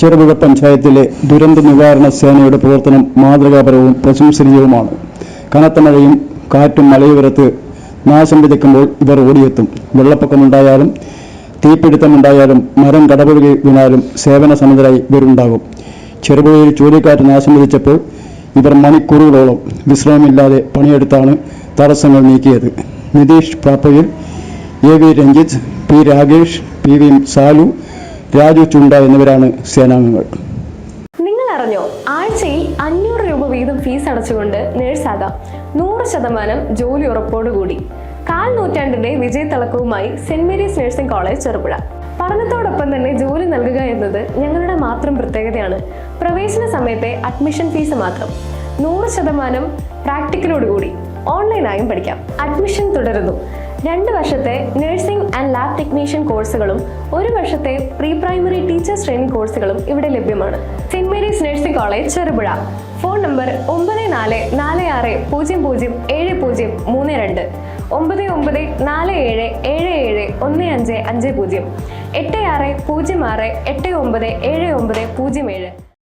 ചെറുപുഴ പഞ്ചായത്തിലെ ദുരന്ത നിവാരണ സേനയുടെ പ്രവർത്തനം മാതൃകാപരവും പ്രശംസനീയവുമാണ്. കനത്ത മഴയും കാറ്റും മലയോരത്ത് നാശം വിതയ്ക്കുമ്പോൾ ഇവർ ഓടിയെത്തും. വെള്ളപ്പൊക്കമുണ്ടായാലും തീപിടുത്തമുണ്ടായാലും മരം കടപുഴകി വീണാലും സേവന സന്നദ്ധരായി ഇവരുണ്ടാകും. ചെറുപുഴയിൽ ചുഴലിക്കാറ്റ് നാശം വിതച്ചപ്പോൾ ഇവർ മണിക്കൂറുകളോളം വിശ്രമമില്ലാതെ പണിയെടുത്താണ് തടസ്സങ്ങൾ നീക്കിയത്. Nitish പാപ്പയിൽ, AV Ranjith, P Ragesh, PV Salu, Raju ചുണ്ട എന്നിവരാണ് സേനാംഗങ്ങൾ. നിങ്ങൾ അറിഞ്ഞോ, ആഴ്ചയിൽ 500 രൂപ വീതം ഫീസ് അടച്ചുകൊണ്ട് നേഴ്സാകാം. 100% ജോലി ഉറപ്പോടുകൂടി. 1/4 നൂറ്റാണ്ടിന്റെ വിജയത്തിളക്കവുമായി സെന്റ് മേരീസ് നഴ്സിംഗ് കോളേജ് ചെറുപുഴ. പഠനത്തോടൊപ്പം തന്നെ ജോലി നൽകുക എന്നത് ഞങ്ങളുടെ മാത്രം പ്രത്യേകതയാണ്. പ്രവേശന സമയത്തെ അഡ്മിഷൻ ഫീസ് മാത്രം. 100% പ്രാക്ടിക്കലോടുകൂടി ഓൺലൈനായും പഠിക്കാം. അഡ്മിഷൻ തുടരുന്നു. 2 വർഷത്തെ നഴ്സിംഗ് ആൻഡ് ലാബ് ടെക്നീഷ്യൻ കോഴ്സുകളും 1 വർഷത്തെ പ്രീ പ്രൈമറി ടീച്ചേഴ്സ് ട്രെയിനിങ് കോഴ്സുകളും ഇവിടെ ലഭ്യമാണ്. Saint Mary's nursing college Cherupuzha. Phone number 9446007032, 9947771550, 8606897907.